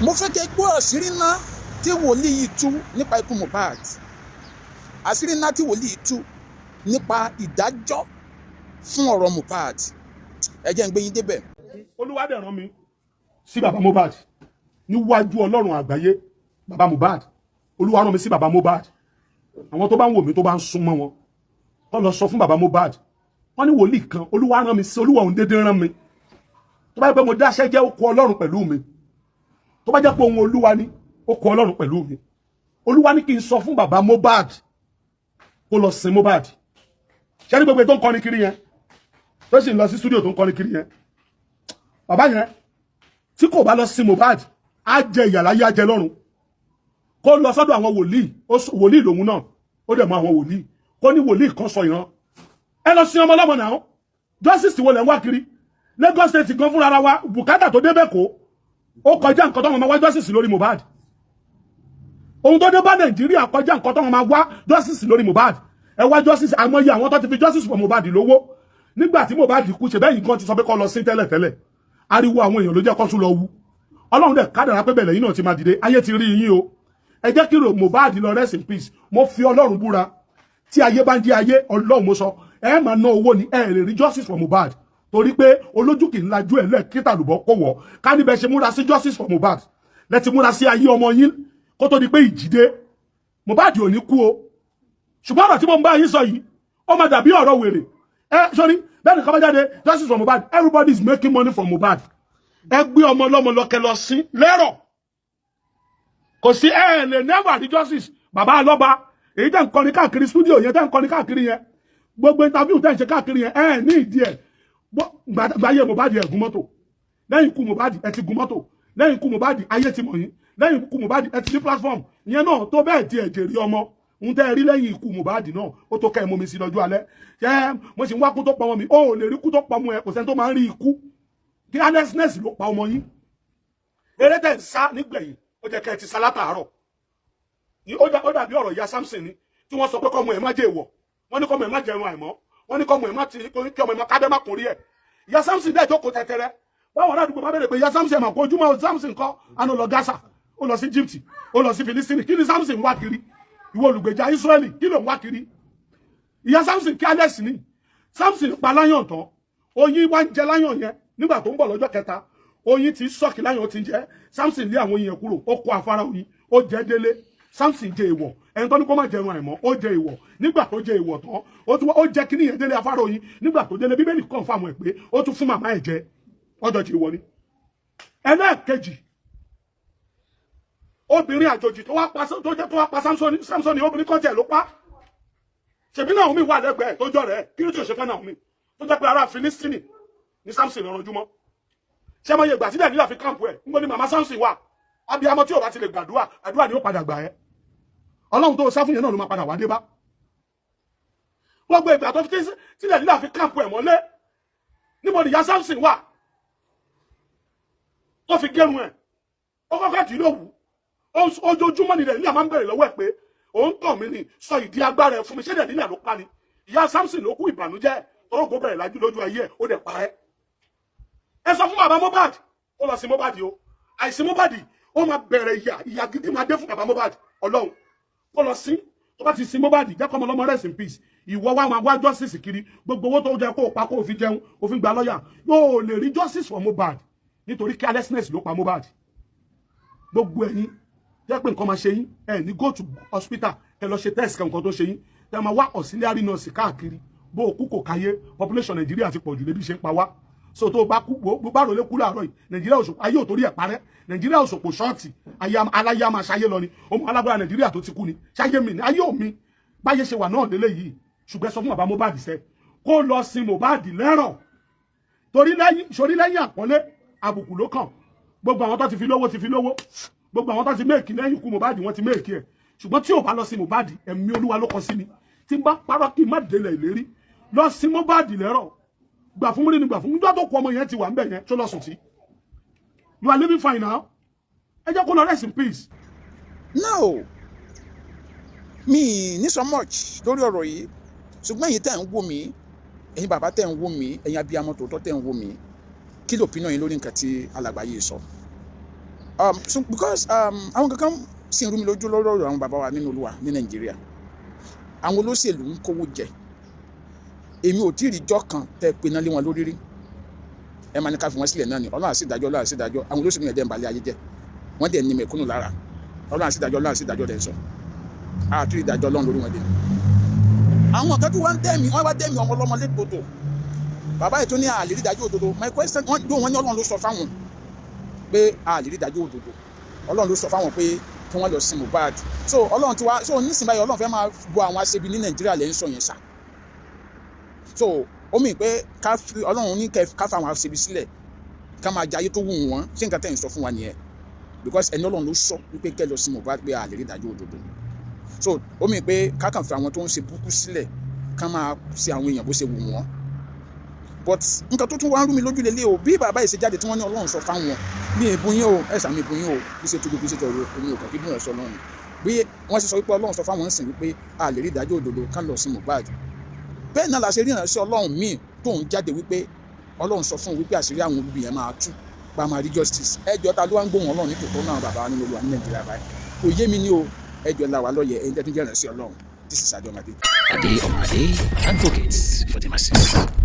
mo fẹ́ kẹ́ gbọ́ àṣírí ńlá tí wòlíì yìí tú nípa ikú Mohbad, àṣírí ńlá tí wòlíì yìí tú nípa ìdájọ́ fún ọ̀rọ̀ Mohbad. Ẹ jẹ́ n gbé yín débẹ̀. Olúwa dẹ̀ rán mi sí bàbá Mohbad níwájú Ọlọ́run àgbáyé. Bàbá Mohbad, Olúwa rán mi sí bàbá Mohbad. Àwọn tó bá ń wò mí tó bá ń súnmọ́ wọn tó lọ sọ fún bàbá Mohbad, wọ́n ní wòlíì kan Olúwa rán mi sí, Olúwa òun dédé rán mi. Tó bá jẹ́ pé mo dáṣẹ́ jẹ́ ó kù Ọlọ́run pẹ̀lú mi, tó bá jẹ́ pé ohun Olúwa ni ó kù Ọlọ́run pẹ̀lú mi. Olúwa ní kí n sọ fún bàbá Mohbad kó lọ sin Mohbad. Ṣé ní gbogbo tó ń kọrin kiri yẹn tó sì ń lọ sí studio tó ń kọrin kiri yẹn, bàbá yẹn tí kò bá lọ sin Mohbad á jẹ ìyà láyé á jẹ lọ́run. Kó lọ sọ́dọ̀ àwọn wòlíì lòun náà, ó dẹ̀ mọ àwọn wòlíì, kó ní wòlíì kan sọ ìran. Ẹ lọ sin ọmọ ọlọ́mọ náà, justice wo lẹ̀ ń wá kiri. Lagos State gan fúnra wa bùkátà tó débẹ̀ kó ó kọjá nǹkan tó wọn máa wá justice lórí Mohbad. Ohun tó dé bá Nàìjíríà kọjá nǹkan tó wọn máa wá justice lórí Mohbad. Ẹ wá justice, àmọye àwọn tó ti fi justice for Mohbad lówó. Nígbà tí Mohbad kú ṣe bẹ́ẹ̀ yìí kan ti sọ pé kó lọ sí tẹ́lẹ̀. Ariwo àwọn èèyàn ló jẹ́ kó tún lọ wú. Ọlọ́run dẹ̀ kádàrá pé bẹ̀lẹ̀ yìí náà ti máa dìde, ayé ti rí yín o. Ẹ jẹ́ kí Mohbad lọ rest in peace. Mo fi Ọlọ́run búra, tí ayé bá ń jẹ́ ayé, Ọlọ́run mo sọ, ẹ máa ná owó ni, ẹ lè rí justice for Mohbad. Torí pé olójú kì í lajú ẹ̀ lẹ́ẹ̀kítà lùbọ́ kó wọ̀. Ká níbẹ̀ ṣe múra sí justice for Mohbad, lẹ́ti múra sí ayé ọmọ yín kó tó di pé ìjìdé. Mohbad ò ní kú o. Ṣùgbọ́n ọ̀rọ̀ tí mo ń bá yín sọ yìí, ó máa dàbí ọ̀rọ̀ wèrè. Sorry, bẹ́ẹ̀ ni kọ́ bá jáde justice for Mohbad, everybody is making money from Mohbad. Ẹ gbé ọmọ ọlọ́mọ lọ́kẹ́ lọ sí lẹ́rọ̀. Kò sí lè never rí justice. Bàbá Alọ́ba, èyí tẹ́ ń kọrin káàkiri studio yẹn, tẹ́ ń kọrin káàkiri yẹn, gbogbo interview tẹ́ ń ṣe káàkiri yẹn, ní ìdí ẹ̀. Gbáyé Mohbad ẹ gún mọ́tò. Lẹ́yìn ikú Mohbad ẹ ti gún mọ́tò. Lẹ́yìn ikú Mohbad ayé ti mọ̀ yín. Lẹ́yìn ikú Mohbad ẹ ti ní platform. Ìyẹn náà tó bẹ́ẹ̀ ti ẹ̀jẹ̀ rí ọmọ. Ń tẹ́ rí lẹ́yìn ikú Mohbad náà, ó tó kẹ́ ẹ mọ́ mi sí lọ́jọ́ alẹ́. Ṣé mo sì ń wá kú tó pa ọmọ mi? Ó lè rí kú tó pa ọmọ ẹ, kò sẹ́ni tó máa ń rí ikú. Carelessness ló pa ọmọ yín. Eré tẹ̀ ń sá nígbẹ̀yìn, ó jẹ́ kẹ́ ẹ ti sá látàárọ̀. Ó dàbí ọ̀rọ̀ ìyá Samson ni, tí wọ́n sọ pé kọ́mọ ẹ̀ má jẹ́ èèwọ̀. Wọ́n ní kọ́mọ ẹ̀ má jẹun àìmọ́. Wọ́n ní kọ́mọ ẹ̀ má ti kí ọmọ ẹ̀ má kábẹ́ má kún rí ẹ̀. Ìyá Samson dẹ̀ jókòó tẹ́tẹ́rẹ́. Báwọn aládùúgbò bá bẹ̀rẹ̀ pé ìyá Samson mà kó ojúmọ́ Samson kọ́, àná lọ Gaza, ó lọ sí Egypt, ó lọ sí Philistine. Kí ni Samson wá kiri? Ìwọ olùgbèjà Israeli, kí ló ń wá kiri? Ìyá Samson careless ni. Samson pa láyàn tán. Oyin wá ń jẹ láyàn yẹn nígbà tó ń bọ̀ lọ́jọ́ kẹta. Oyin ti sọ́ọ̀kì láyàn ti jẹ́. Samson lé àwọn oyin yẹn kúrò, ó kó afárá oyin, ó jẹ́ délé. Samson jẹ èèwọ̀. Ẹni tó ní kó má jẹun àìmọ́, ó jẹ èèwọ̀. Nígbà tó jẹ èèwọ̀ tán, ó jẹ kíní yẹn délé afárá oyin. Nígbà tó délé Bíbélì confirm ẹ̀ pé ó tún fún màmá ẹ̀ jẹ. Ọjọ́ jẹ èèwọ̀ ni. Ẹlẹ́ẹ̀kejì, obìnrin àjòjì tó wá pa Samson, obìnrin kan tẹ̀ ló pa. Ṣèbí Naomi wà lẹ́gbẹ̀ẹ́ tó jọ rẹ̀, kí ló tí ò ṣe fẹ́ Naomi? Tó jẹ́ pé ará Philistine ní Samson lọ́rọ̀júmọ́. Ṣé mo yẹ gbà sílẹ̀ nílà fi káàmpù ẹ̀? Níbo ni màmá Samson wà? Abiyamọ tí ò bá ti lè gbàdúrà, àdúrà ni ó padà gbà ẹ́. Ọlọ́run tó sá fún yẹn náà ló máa padà wá dé bá. Gbogbo ìgbà tó fi sílẹ̀ nílà fi káàmpù ẹ̀ mọ́lé. Níbo ni ìyá Samson wà? Tó fi gẹrun ẹ̀. Ó kọ́kọ́ dì í lówù. Ojoojúmọ́ nílẹ̀ nílà máa ń bẹ̀rẹ̀ lọ́wọ́ ẹ̀ pé òun tàn mí ni, sọ ìdí agbára ẹ̀ fún mi, ṣé dẹ̀ nílẹ̀ ló pa ni? Ìyá Samson ló kú ìbànújẹ́, orógbó bẹ̀rẹ̀ lájú lójú ayé ẹ̀, ó dẹ̀ pa ẹ́. Ẹ sọ fún bàbá Mohbad, ó lọ sí Mohbad o. Àìsí Mohbad, ó máa bẹ̀rẹ̀ ìyà gidi máa dé fún bàbá Mohbad. Ọlọ́run, ó lọ sí, tó bá ti sin Mohbad, jẹ́ kọ́mọ lọ́mọ rest in peace. Ìwọ wá máa wá justice kiri, gbogbo owó tó jẹ kó o pa kó o fi jẹun, o fi gba lọ́yà. Yóò lè rí justice for Mohbad nítorí carelessness ló pa Mohbad. Gbogbo ẹ̀yin jẹ́ pé nǹkan máa ṣe yín, ẹ ní go to hospital, ẹ lọ ṣe test kan nǹkan tó ṣe yín, ẹ máa wá auxiliary nurse káàkiri. Bó o kú kò káyé, population Nàìjíríà ti pọ̀ jù lébi ṣe ń pa wá. So tó bá kú, bó bá rọlé kú láàárọ̀ yìí, Nàìjíríà òṣòpò ayé ò torí ẹ̀ parẹ́. Nàìjíríà òṣòpò ṣọ́ọ̀tì, aláyé máa ṣayé lọ ni. Ọmọ alágbára Nàìjíríà tó ti kú ni. Ṣayé mi ni, ayé ò mi. Báyé ṣe wà náà lélẹ̀ yìí. Ṣùgbọ́n sọ fún bàbá Mohbad sẹ́, kó lọ sin Mohbad lẹ́rọ̀. Torí lẹ́yìn àpọ́nlé, àbùkù ló kàn. Gbogbo àwọn tó ti fi lówó ti fi lówó. Gbogbo àwọn tó ti méèkì lẹ́yìn ikú Mohbad wọ́n ti méèkì ẹ̀. Ṣùgbọ́n tí ò bá lọ sí Mohbad, ẹ̀mí Olúwa ló kọ sí mi. Tí n bá parọ́ kí n má délẹ̀ ìlérí. Lọ sí Mohbad lẹ́rọ̀. Gbà fún mi ní gbà fún mi. Níjọ́ tó kú ọmọ yẹn ti wà ńbẹ̀ yẹn tó lọ sùn sí. You are living fine now. Ẹ jẹ́ kó lọ rest in peace. No, mi ní so much lórí ọ̀rọ̀ yìí. Ṣùgbọ́n ẹ̀yin tẹ́ ń wò mí, ẹ̀yin bàbá tẹ́ ń wò mí, ẹ̀yin abiyamọ tòótọ́ tẹ́ ń wò mí. Kí ló opinion yín lórí nǹkan tí alàgbà yìí sọ? So because àwọn kankan sì ń rú mi lójú lọ́rọ̀ àwọn bàbá wa nínú Olúwa ní Nàìjíríà, àwọn olóṣèlú ń kówó jẹ, èmi ò tí ì rí jọ́ kan tẹ́ pe náà lé wọn lórí rí, ẹ máa ní ká fi wọn sílẹ̀ náà ni, Ọlọ́run á sì dájọ́, Ọlọ́run á sì dájọ́, àwọn olóṣèlú yẹn dẹ̀ ń balẹ̀ ayé jẹ́, wọ́n dẹ̀ ní mẹ̀kúnnù lára, Ọlọ́run á sì dájọ́, Ọlọ́run á sì dájọ́ dẹ̀ ń sọ, àti ìdájọ́ Ọlọ́run lórí wọn dé. Àwọn kan tó wá ń dẹ́mi, wọ́n wá dẹ́mi ọmọ ọlọ́mọ légbodò, bàbá ètò ní àlè rí ìdájọ́ òdodo. My question, wọ́n ní Ọlọ́run ló sọ fáwọn pé àlè rí ìdájọ́ òdodo, Ọlọ́run ló sọ fáwọn pé kí wọ́n lọ sin Mohbad. So Ọlọ́run ti wá, so nísìnyí báyìí Ọlọ́run fẹ́ máa bo àwọn aṣebi ní Nàìjíríà lẹ́ ń sọ yẹn sà. So ó mì pé Ọlọ́run ní ká fa àwọn aṣebi sílẹ̀ ká máa jayé tó wù wọ́n, ṣé nǹkan tẹ̀ ń sọ fún wa nìyẹn? Because ẹni Ọlọ́run ló sọ wípé kẹ́ lọ sin Mohbad pé àlè rí ìdájọ́ òdodo. So ó mì pé ká kàn fi àwọn tó ń ṣe burúkú sílẹ̀ ká máa ṣe àwọn èèyàn bó ṣe wù wọ́n. But nǹkan tó tún wá ń rú mi lójú lélẹ̀ o, bí bàbá yìí ṣe jáde tí wọ́n ní Ọlọ́run sọ fáwọn, bí èbú yín o, ẹ̀sà mi èbú yín o, kí ṣe tóbi kí ṣe tọrọ èmi ò kàn kí bí wọ́n sọ lọ́run. Bí wọ́n ṣe sọ wípé Ọlọ́run sọ fáwọn ń sìn wípé a lè rí ìdájọ́ òdodo ká lọ sí Mohbad. Bẹ́ẹ̀ náà la ṣe rí ìránṣẹ́ Ọlọ́run míì tó ń jáde wípé Ọlọ́run sọ fún wípé àṣírí àwọn olùbí yẹn máa tú, bá máa rí justice. Ẹjọ́ ta ló wá ń gbóhùn Ọlọ́run ní tòótọ́ náà bàbá nínú Olúwa ní Nàìjíríà báyìí? Kò yé mi ní o, ẹjọ́ la wà lọ́yẹ̀ ẹ̀yin tẹ́tún jẹ́ ìránṣẹ́ Ọlọ́run. This is Ade Omade. Ade Omade, advocates for the masses.